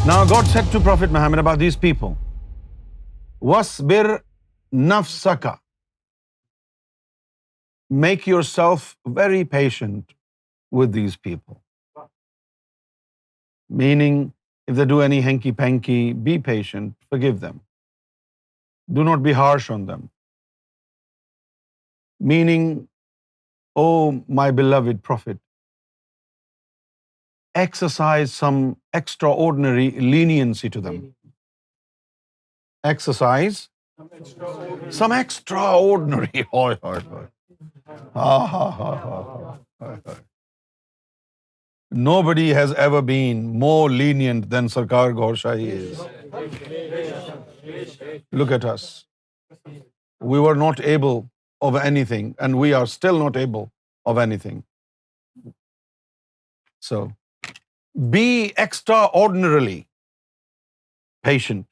Now God said to Prophet Muhammad about these people, وَاصْبِرْ نَفْسَكَ. Make yourself very patient with these people. Meaning, if they do any hanky-panky, be patient, forgive them. Do not be harsh on them. Meaning, oh my beloved Prophet, exercise some extraordinary leniency to them. Exercise some extraordinary. Hoi, hoi, hoi. Ha, ha, ha, ha, ha. Nobody has ever been more lenient than Sarkar Gaur Shahi is. Look at us. We were not able of anything, and we are still not able of anything. So, be extraordinarily patient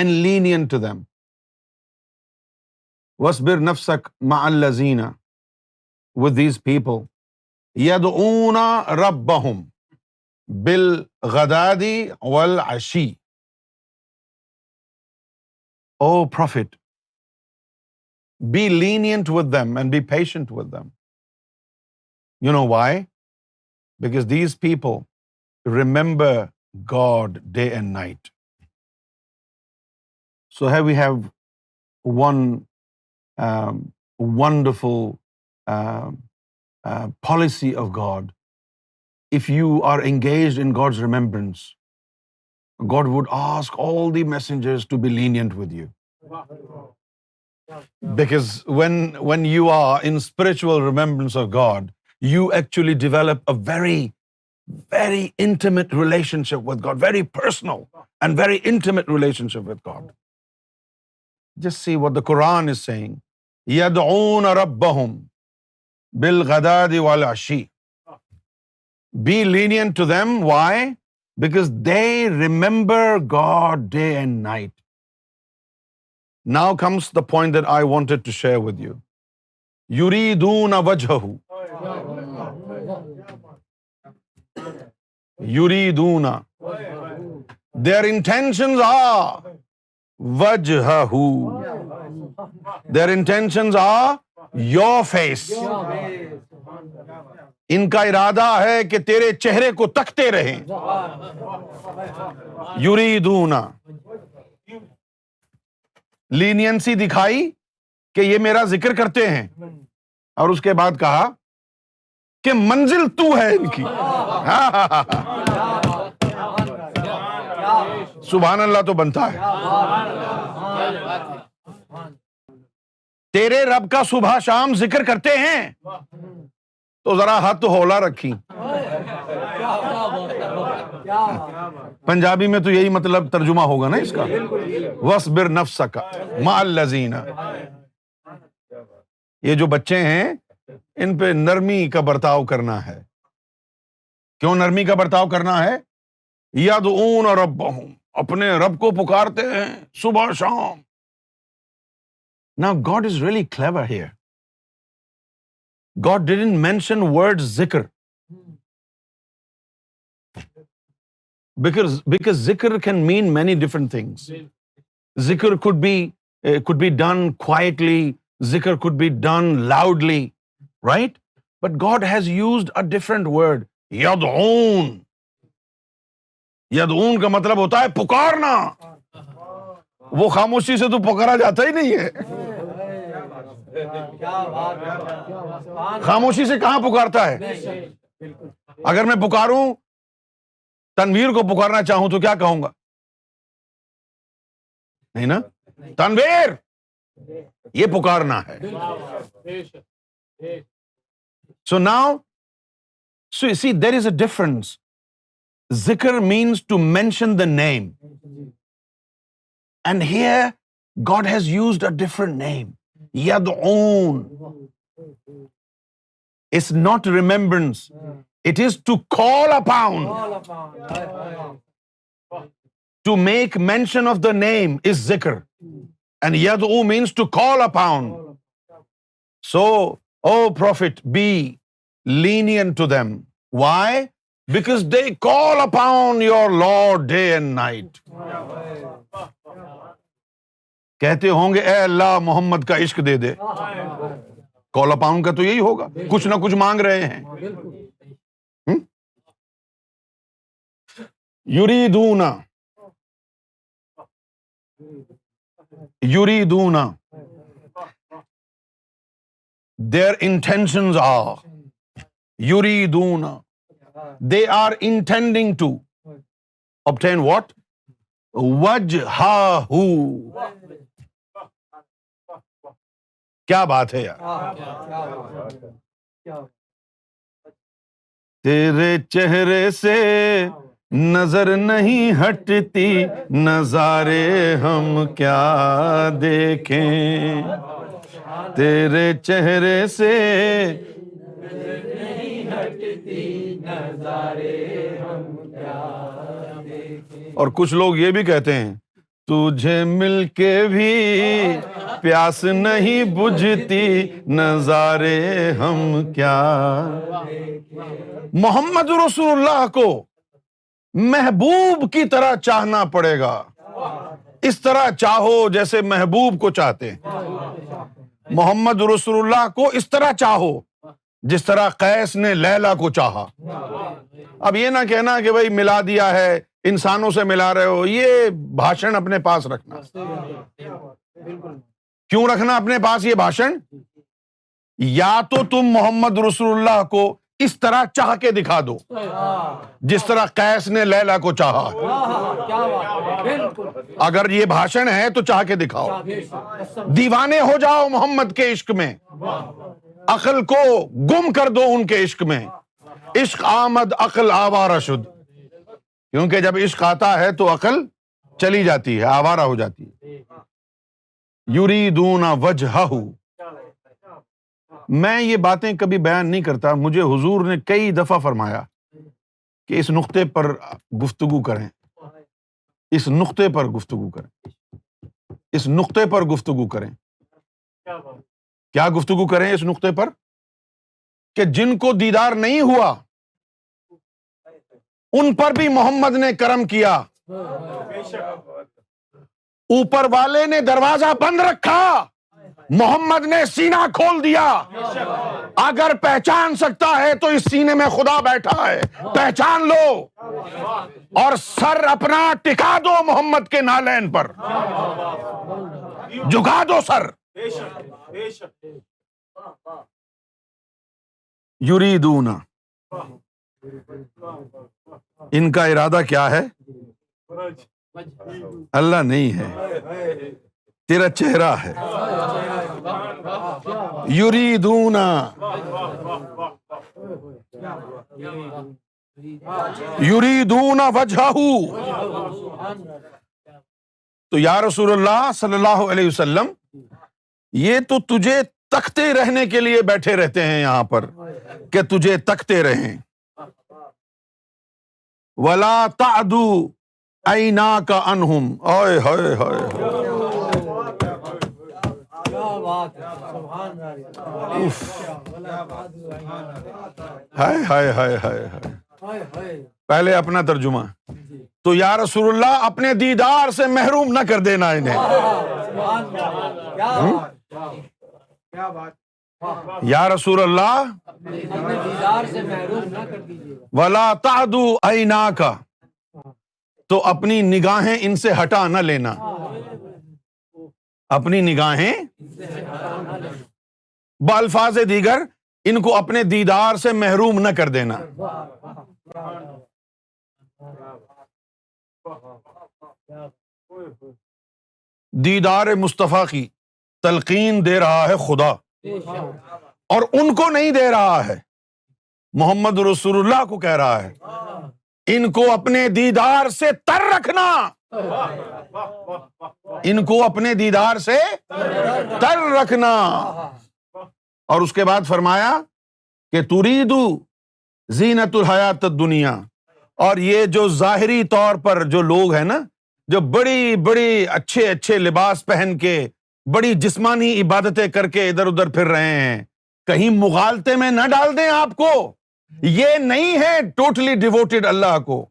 and lenient to them. وَاصْبِرْ نَفْسَكَ مَعَ الَّذِينَ, with these people, يَدْعُونَ رَبَّهُمْ بِالْغَدَاةِ وَالْعَشِيِّ. Oh Prophet, be lenient with them and be patient with them. You know why? Because these people remember God day and night. So here we have one wonderful policy of God. If you are engaged in God's remembrance, God would ask all the messengers to be lenient with you. Because when you are in spiritual remembrance of God, you actually develop a very, very intimate relationship with God, very personal and very intimate relationship with God. Just see what the Quran is saying. يَدْعُونَ رَبَّهُمْ بِالْغَدَاةِ وَالْعَشِيِّ. Be lenient to them. Why? Because they remember God day and night. Now comes the point that I wanted to share with you. يُرِيدُونَ وَجْهَهُ. يُرِيدُونَ. Their intentions are وَجْهَهُ. Their intentions are your face. ان کا ارادہ ہے کہ تیرے چہرے کو تکتے رہیں. یریدون. Leniency دکھائی کہ یہ میرا ذکر کرتے ہیں، اور اس کے بعد کہا کہ منزل تو ہے ان کی. سبحان اللہ تو بنتا ہے. تیرے رب کا صبح شام ذکر کرتے ہیں تو ذرا ہاتھ ہولا رکھی. پنجابی میں تو یہی مطلب ترجمہ ہوگا نا اس کا. وَاصْبِرْ نَفْسَكَ مَعَ الَّذِينَ. یہ جو بچے ہیں ان پہ نرمی کا برتاؤ کرنا ہے. کیوں نرمی کا برتاؤ کرنا ہے؟ يَدْعُونَ رَبَّهُمْ. اپنے رب کو پکارتے ہیں صبح شام. Now God is really clever here. God didn't mention word zikr. Because zikr can mean many different things. Zikr could be done quietly. Zikr could be done loudly, right? But God has used a different word. Yad'oon. Yad'oon کا مطلب ہوتا ہے پکارنا. وہ خاموشی سے تو پکارا جاتا ہی نہیں ہے. خاموشی سے کہاں پکارتا ہے؟ اگر میں پکاروں تنویر کو پکارنا چاہوں تو کیا کہوں گا؟ نہیں نا، تنویر، یہ پکارنا ہے. So now, so you see, there is a difference. Zikr means to mention the name. And here, God has used a different name. Yad'oon. It's not remembrance. It is to call upon. To make mention of the name is zikr. And yad'u means to call upon. So, O Prophet, be lenient to them. Why? because they call upon your Lord day and night. کہتے ہوں گے اے اللہ محمد کا عشق دے دے. کال upon کا تو یہی ہوگا, کچھ نہ کچھ مانگ رہے ہیں. یریدون their intentions are یریدون, they are intending to obtain what? وجہہ. کیا بات ہے یار, تیرے چہرے سے نظر نہیں ہٹتی, نظارے ہم کیا دیکھیں, تیرے چہرے سے نہیں ہٹتی, نظارے ہم کیا دیکھیں. اور کچھ لوگ یہ بھی کہتے ہیں تجھے مل کے بھی پیاس نہیں بجھتی, نظارے ہم کیا. محمد رسول اللہ کو محبوب کی طرح چاہنا پڑے گا, اس طرح چاہو جیسے محبوب کو چاہتے ہیں. محمد رسول اللہ کو اس طرح چاہو جس طرح قیس نے لیلا کو چاہا. اب یہ نہ کہنا کہ بھائی ملا دیا ہے, انسانوں سے ملا رہے ہو, یہ بھاشن اپنے پاس رکھنا. کیوں رکھنا اپنے پاس یہ بھاشن؟ یا تو تم محمد رسول اللہ کو اس طرح چاہ کے دکھا دو جس طرح قیس نے لیلا کو چاہا. اگر یہ بھاشن ہے تو چاہ کے دکھاؤ. دیوانے ہو جاؤ محمد کے عشق میں, عقل کو گم کر دو ان کے عشق میں. عشق آمد عقل آوارہ شد, کیونکہ جب عشق آتا ہے تو عقل چلی جاتی ہے, آوارہ ہو جاتی ہے. یریدون وجہہ. میں یہ باتیں کبھی بیان نہیں کرتا, مجھے حضور نے کئی دفعہ فرمایا کہ اس نقطے پر گفتگو کریں, اس نقطے پر گفتگو کریں, اس نقطے پر گفتگو کریں. کیا گفتگو کریں اس نقطے پر؟ کہ جن کو دیدار نہیں ہوا ان پر بھی محمد نے کرم کیا. اوپر والے نے دروازہ بند رکھا, محمد نے سینہ کھول دیا. اگر پہچان سکتا ہے تو اس سینے میں خدا بیٹھا ہے, پہچان لو اور سر اپنا ٹکا دو محمد کے نالین پر, جھکا دو سر. یریدون, ان کا ارادہ کیا ہے؟ اللہ نہیں ہے, تیرا چہرہ ہے. یریدون, یریدون وجہہ. تو یا رسول اللہ صلی اللہ علیہ وسلم, یہ تو تجھے تکتے رہنے کے لیے بیٹھے رہتے ہیں یہاں پر کہ تجھے تکتے رہیں. وَلَا تَعْدُ عَيْنَاكَ عَنْهُمْ. اوئے ہوئے ہوئے, ہائے ہائے ہائے ہائے. پہلے اپنا ترجمہ. تو یا رسول اللہ اپنے دیدار سے محروم نہ کر دینا انہیں. یا رسول اللہ وَلَا تَعْدُ عَيْنَاكَ, تو اپنی نگاہیں ان سے ہٹا نہ لینا, اپنی نگاہیں بالفاظ دیگر ان کو اپنے دیدار سے محروم نہ کر دینا. دیدار مصطفیٰ کی تلقین دے رہا ہے خدا, اور ان کو نہیں دے رہا ہے, محمد رسول اللہ کو کہہ رہا ہے ان کو اپنے دیدار سے تر رکھنا, ان کو اپنے دیدار سے تر رکھنا. اور اس کے بعد فرمایا کہ تریدو زینت الحیات الدنیا. اور یہ جو ظاہری طور پر جو لوگ ہیں نا, جو بڑی بڑی اچھے اچھے لباس پہن کے بڑی جسمانی عبادتیں کر کے ادھر ادھر پھر رہے ہیں, کہیں مغالطے میں نہ ڈال دیں آپ کو یہ نہیں ہے ٹوٹلی ڈیووٹڈ اللہ کو.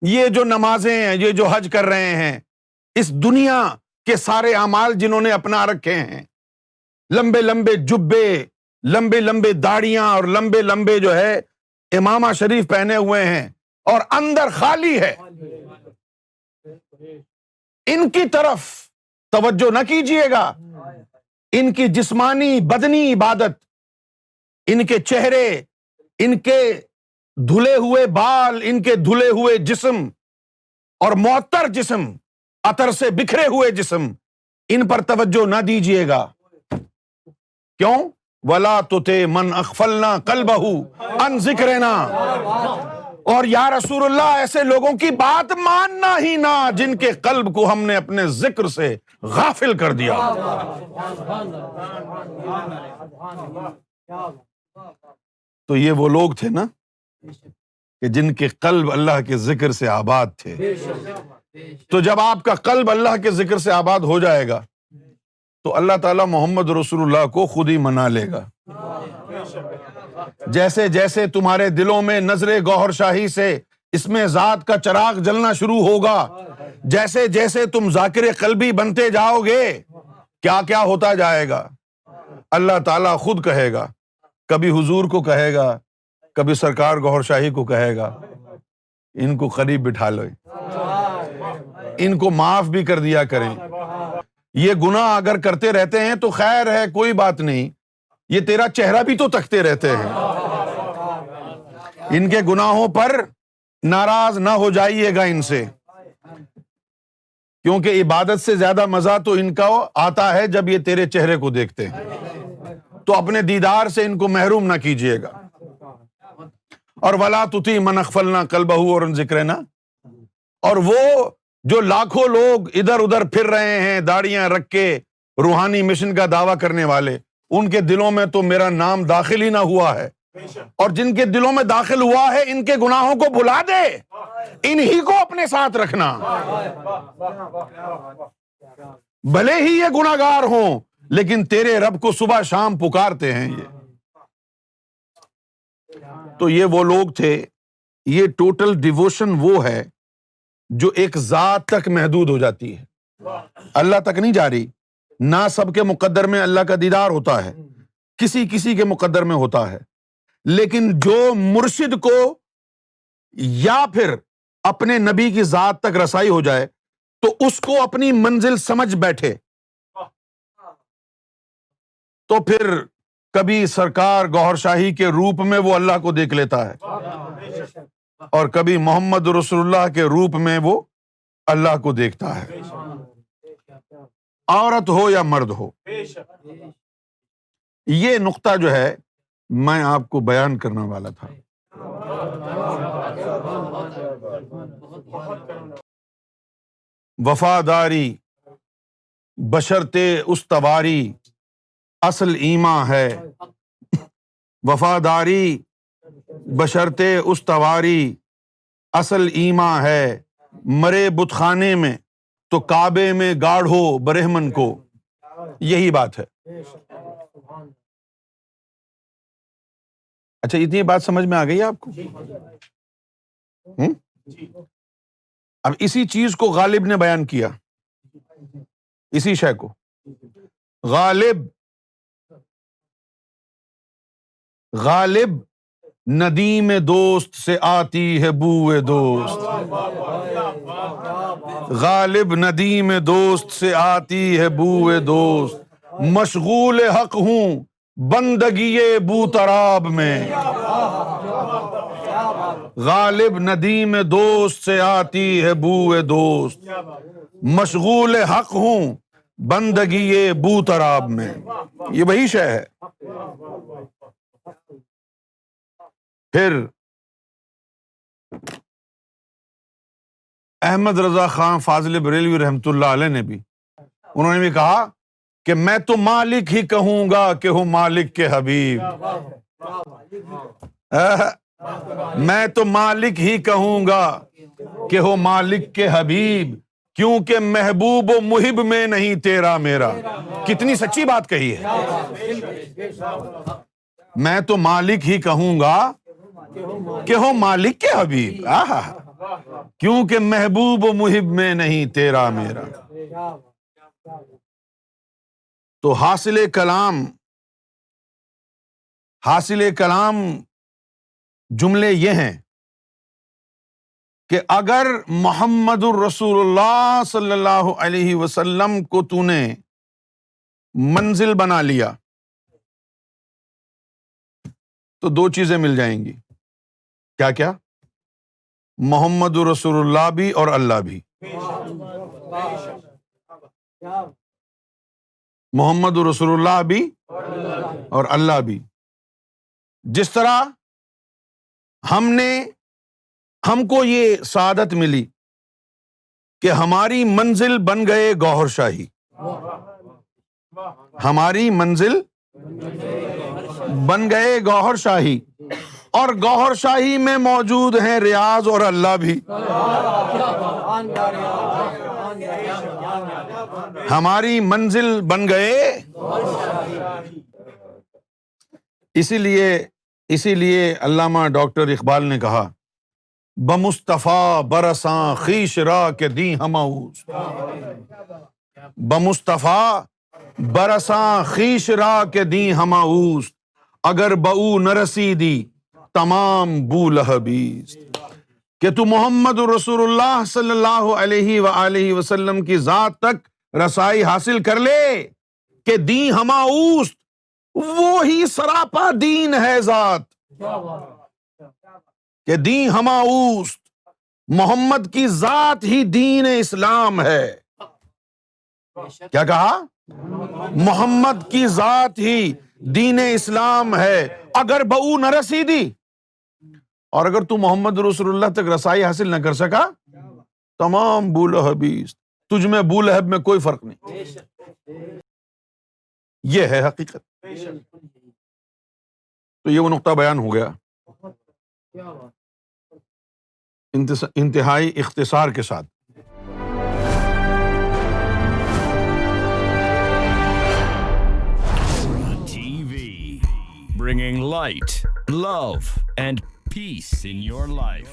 یہ جو نمازیں ہیں، یہ جو حج کر رہے ہیں، اس دنیا کے سارے اعمال جنہوں نے اپنا رکھے ہیں، لمبے لمبے جبے، لمبے لمبے داڑیاں اور لمبے لمبے جو ہے امامہ شریف پہنے ہوئے ہیں اور اندر خالی ہے، ان کی طرف توجہ نہ کیجیے گا. ان کی جسمانی بدنی عبادت، ان کے چہرے، ان کے دھلے ہوئے بال، ان کے دھلے ہوئے جسم اور معطر جسم، عطر سے بکھرے ہوئے جسم، ان پر توجہ نہ دیجیے گا. کیوں؟ وَلَا تُطِعْ مَنْ أَغْفَلْنَا قَلْبَهُ عَنْ ذِكْرِنَا. اور یا رسول اللہ ایسے لوگوں کی بات ماننا ہی نہ جن کے قلب کو ہم نے اپنے ذکر سے غافل کر دیا. تو یہ وہ لوگ تھے نا کہ جن کے قلب اللہ کے ذکر سے آباد تھے. تو جب آپ کا قلب اللہ کے ذکر سے آباد ہو جائے گا تو اللہ تعالیٰ محمد رسول اللہ کو خود ہی منا لے گا. جیسے جیسے تمہارے دلوں میں نظر گوہر شاہی سے اس میں ذات کا چراغ جلنا شروع ہوگا، جیسے جیسے تم ذاکر قلبی بنتے جاؤ گے، کیا کیا ہوتا جائے گا. اللہ تعالیٰ خود کہے گا، کبھی حضور کو کہے گا، کبھی سرکار گوہر شاہی کو کہے گا، ان کو قریب بٹھا لو، ان کو معاف بھی کر دیا کریں. یہ گناہ اگر کرتے رہتے ہیں تو خیر ہے، کوئی بات نہیں، یہ تیرا چہرہ بھی تو تکتے رہتے ہیں. ان کے گناہوں پر ناراض نہ ہو جائیے گا ان سے، کیونکہ عبادت سے زیادہ مزہ تو ان کا آتا ہے جب یہ تیرے چہرے کو دیکھتے ہیں. تو اپنے دیدار سے ان کو محروم نہ کیجیے گا. اور وَلَا تُطِعْ مَنْ أَغْفَلْنَا قَلْبَهُ عَنْ ذِكْرِنَا. اور وہ جو لاکھوں لوگ ادھر ادھر پھر رہے ہیں داڑیاں رکھ کے روحانی مشن کا دعویٰ کرنے والے، ان کے دلوں میں تو میرا نام داخل ہی نہ ہوا ہے. اور جن کے دلوں میں داخل ہوا ہے ان کے گناہوں کو بھلا دے، انہی کو اپنے ساتھ رکھنا، بھلے ہی یہ گناہگار ہوں لیکن تیرے رب کو صبح شام پکارتے ہیں. تو یہ وہ لوگ تھے. یہ ٹوٹل ڈیووشن وہ ہے جو ایک ذات تک محدود ہو جاتی ہے، اللہ تک نہیں جا رہی. نہ سب کے مقدر میں اللہ کا دیدار ہوتا ہے، کسی کسی کے مقدر میں ہوتا ہے، لیکن جو مرشد کو یا پھر اپنے نبی کی ذات تک رسائی ہو جائے تو اس کو اپنی منزل سمجھ بیٹھے تو پھر کبھی سرکار گوہر شاہی کے روپ میں وہ اللہ کو دیکھ لیتا ہے اور کبھی محمد رسول اللہ کے روپ میں وہ اللہ کو دیکھتا ہے، عورت ہو یا مرد ہو. یہ نقطہ جو ہے میں آپ کو بیان کرنے والا تھا. وفاداری بشرط استواری اصل ایمان ہے. وفاداری بشرط استواری اصل ایمان ہے. مرے بت خانے میں تو کعبے میں گاڑھو برہمن کو. یہی بات ہے. اچھا اتنی بات سمجھ میں آ گئی آپ کو؟ اب اسی چیز کو غالب نے بیان کیا، اسی شے کو. غالب ندیم دوست سے آتی ہے بوئے دوست. غالب ندیم دوست سے آتی ہے بوئے دوست. مشغول حق ہوں بندگی بو تراب میں. غالب ندیم دوست سے آتی ہے بوئے دوست. مشغول حق ہوں بندگی بو تراب میں. یہ وہی شے ہے. پھر احمد رضا خان فاضل بریلوی رحمۃ اللہ علیہ نے بھی، انہوں نے بھی کہا کہ میں تو مالک ہی کہوں گا کہ ہو مالک کے حبیب. میں تو مالک ہی کہوں گا کہ ہو مالک کے حبیب، کیونکہ محبوب و محب میں نہیں تیرا میرا. کتنی سچی بات کہی ہے. میں تو مالک ہی کہوں گا کہ ہو مالک کے حبیب، کیونکہ محبوب و محب میں نہیں تیرا میرا۔ تو حاصل کلام جملے یہ ہیں کہ اگر محمد الرسول اللہ صلی اللہ علیہ وسلم کو تو نے منزل بنا لیا تو دو چیزیں مل جائیں گی۔ کیا کیا؟ محمد رسول اللہ بھی اور اللہ بھی۔ محمد رسول اللہ بھی اور اللہ بھی۔ جس طرح ہم کو یہ سعادت ملی کہ ہماری منزل بن گئے گوہر شاہی، ہماری منزل بن گئے گوہر شاہی، اور گوہر شاہی میں موجود ہیں ریاض اور اللہ بھی۔ ہماری منزل بن گئے، اسی لیے علامہ ڈاکٹر اقبال نے کہا بمصطفیٰ برساں خویش را کے دیں ہماؤس، بمصطفیٰ برساں خویش را کے دیں ہماؤس، اگر بہو نہ رسیدی تمام بو لہبیست۔ کہ تو محمد رسول اللہ صلی اللہ علیہ وآلہ وسلم کی ذات تک رسائی حاصل کر لے کہ دین ہماؤست، وہی سراپا دین ہے ذات، کہ دین ہماؤست، محمد کی ذات ہی دین اسلام ہے۔ کیا کہا؟ محمد کی ذات ہی دین اسلام ہے، اگر بہو نہ رسیدی، اور اگر تو محمد رسول اللہ تک رسائی حاصل نہ کر سکا تمام بو لہبیست، تجھ میں بو لہب میں کوئی فرق نہیں۔ یہ ہے حقیقت۔ تو یہ وہ نقطہ بیان ہو گیا انتہائی اختصار کے ساتھ۔ Bringing light, love, and peace in your life.